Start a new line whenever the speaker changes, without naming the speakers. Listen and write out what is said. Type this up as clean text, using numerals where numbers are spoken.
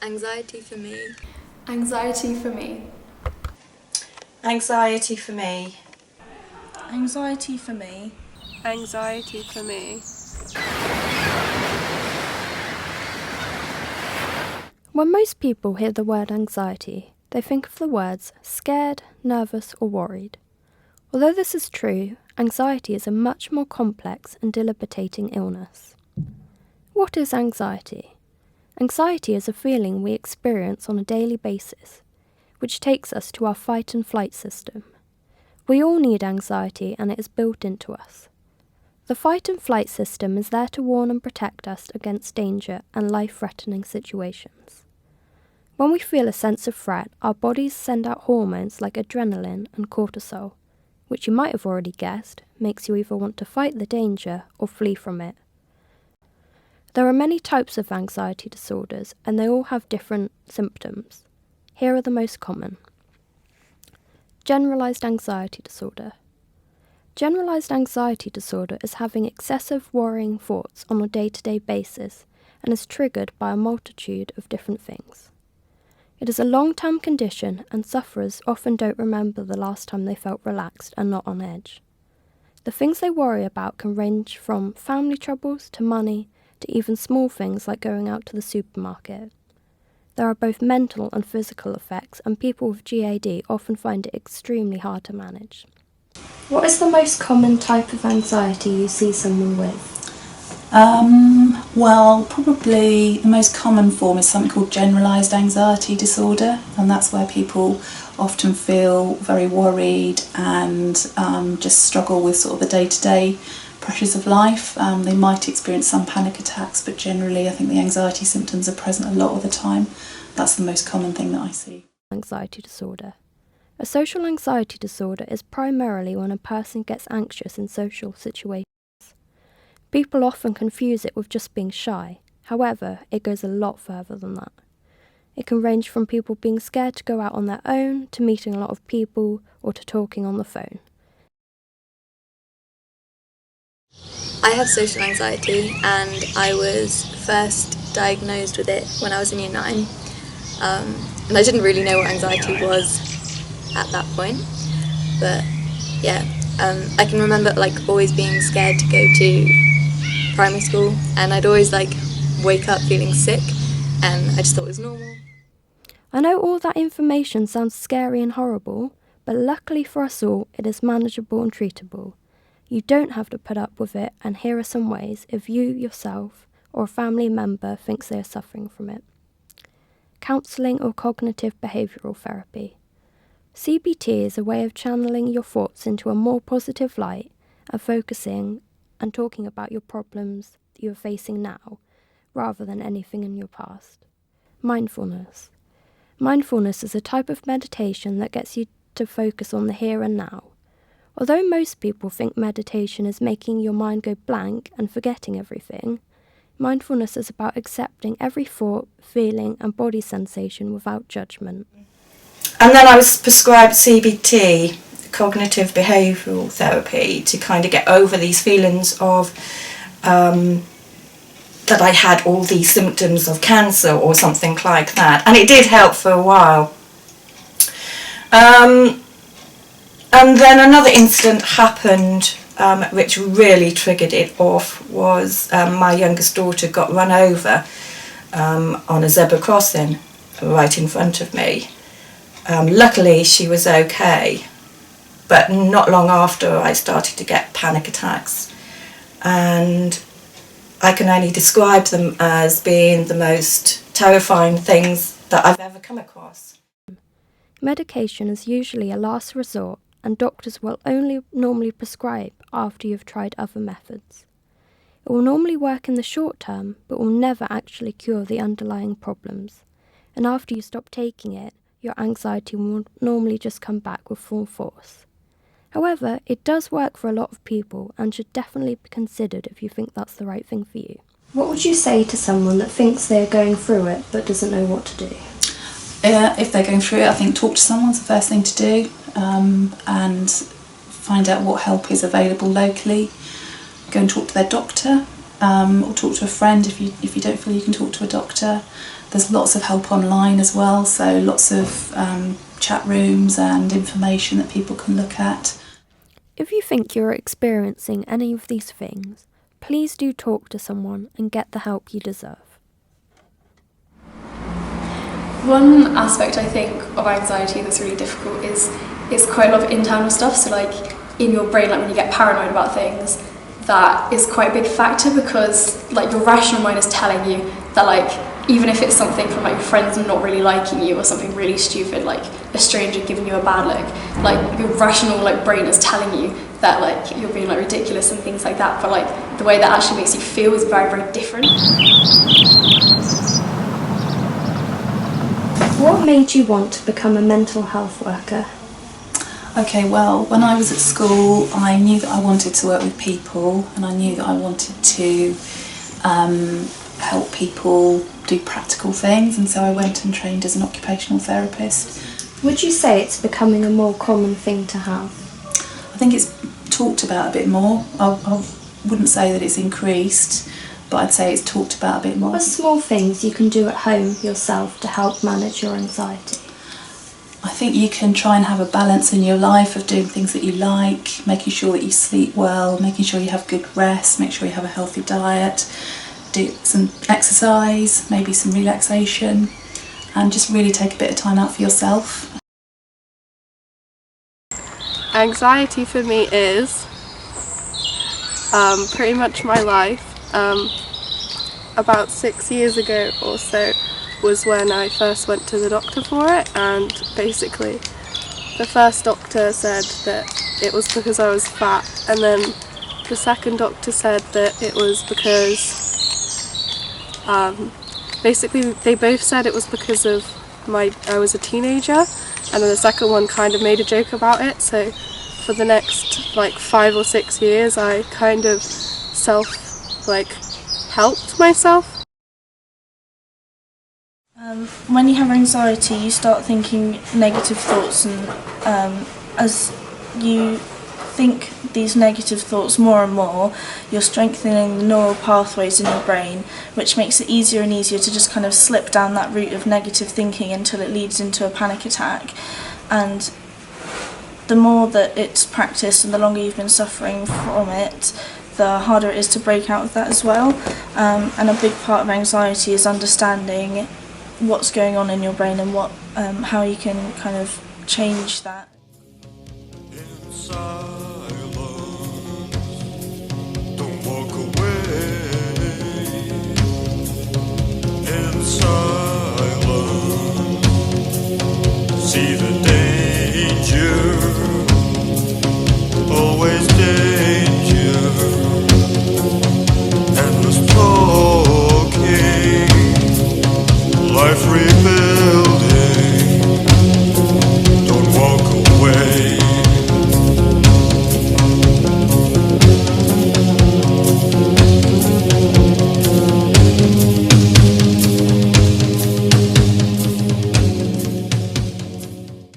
Anxiety for me.
Anxiety for me.
Anxiety for me.
Anxiety for me.
Anxiety for me.
When most people hear the word anxiety, they think of the words scared, nervous or worried. Although this is true, anxiety is a much more complex and debilitating illness. What is anxiety? Anxiety is a feeling we experience on a daily basis, which takes us to our fight and flight system. We all need anxiety and it is built into us. The fight and flight system is there to warn and protect us against danger and life-threatening situations. When we feel a sense of threat, our bodies send out hormones like adrenaline and cortisol, which you might have already guessed makes you either want to fight the danger or flee from it. There are many types of anxiety disorders and they all have different symptoms. Here are the most common. Generalized anxiety disorder. Generalized anxiety disorder is having excessive worrying thoughts on a day-to-day basis and is triggered by a multitude of different things. It is a long-term condition and sufferers often don't remember the last time they felt relaxed and not on edge. The things they worry about can range from family troubles to money to even small things like going out to the supermarket. There are both mental and physical effects and people with GAD often find it extremely hard to manage. What is the most common type of anxiety you see someone with?
Well, probably the most common form is something called generalised anxiety disorder, and that's where people often feel very worried and just struggle with sort of the day-to-day pressures of life. They might experience some panic attacks, but generally I think the anxiety symptoms are present a lot of the time. That's the most common thing that I see.
Anxiety disorder. A social anxiety disorder is primarily when a person gets anxious in social situations. People often confuse it with just being shy. However, it goes a lot further than that. It can range from people being scared to go out on their own, to meeting a lot of people, or to talking on the phone.
I have social anxiety and I was first diagnosed with it when I was in year 9. And I didn't really know what anxiety was at that point. But yeah, I can remember always being scared to go to primary school, and I'd always wake up feeling sick, and I just thought it was normal.
I know all that information sounds scary and horrible, but luckily for us all, it is manageable and treatable. You don't have to put up with it, and here are some ways if you yourself or a family member thinks they are suffering from it. Counselling or cognitive behavioural therapy. CBT is a way of channeling your thoughts into a more positive light and focusing and talking about your problems that you are facing now, rather than anything in your past. Mindfulness. Mindfulness is a type of meditation that gets you to focus on the here and now. Although most people think meditation is making your mind go blank and forgetting everything, mindfulness is about accepting every thought, feeling and body sensation without judgment.
And then I was prescribed CBT, cognitive behavioural therapy, to kind of get over these feelings of that I had all these symptoms of cancer or something like that, and it did help for a while. And then another incident happened which really triggered it off was my youngest daughter got run over on a zebra crossing right in front of me. Luckily she was okay, but not long after I started to get panic attacks, and I can only describe them as being the most terrifying things that I've ever come across.
Medication is usually a last resort, and doctors will only normally prescribe after you've tried other methods. It will normally work in the short term, but will never actually cure the underlying problems, and after you stop taking it, your anxiety will normally just come back with full force. However, it does work for a lot of people and should definitely be considered if you think that's the right thing for you. What would you say to someone that thinks they're going through it but doesn't know what to do?
If they're going through it, I think talk to someone's the first thing to do, and find out what help is available locally. Go and talk to their doctor, or talk to a friend if you don't feel you can talk to a doctor. There's lots of help online as well, so lots of chat rooms and information that people can look at.
If you think you're experiencing any of these things, please do talk to someone and get the help you deserve.
One aspect I think of anxiety that's really difficult is it's quite a lot of internal stuff. So like in your brain, like when you get paranoid about things, that is quite a big factor, because like your rational mind is telling you that like even if it's something from like your friends not really liking you or something really stupid, like a stranger giving you a bad look, like your rational like brain is telling you that like you're being like ridiculous and things like that, but like the way that actually makes you feel is very, very different.
What made you want to become a mental health worker?
Okay, well, when I was at school, I knew that I wanted to work with people, and I knew that I wanted to help people do practical things, and so I went and trained as an occupational therapist.
Would you say it's becoming a more common thing to have?
I think it's talked about a bit more. I wouldn't say that it's increased, but I'd say it's talked about a bit more.
What are small things you can do at home yourself to help manage your anxiety?
I think you can try and have a balance in your life of doing things that you like, making sure that you sleep well, making sure you have good rest, make sure you have a healthy diet, do some exercise, maybe some relaxation, and just really take a bit of time out for yourself.
Anxiety for me is pretty much my life. About 6 years ago or so was when I first went to the doctor for it, and basically the first doctor said that it was because I was fat, and then the second doctor said that it was because basically they both said it was because of I was a teenager, and then the second one kind of made a joke about it. So for the next like 5 or 6 years I kind of helped myself.
When you have anxiety, you start thinking negative thoughts, and as you think these negative thoughts more and more, you're strengthening the neural pathways in your brain, which makes it easier and easier to just kind of slip down that route of negative thinking until it leads into a panic attack. And the more that it's practiced and the longer you've been suffering from it, the harder it is to break out of that as well. And a big part of anxiety is understanding what's going on in your brain and how you can kind of change that.
In silence, don't walk away. In silence, see the danger, always danger, endless talking. Life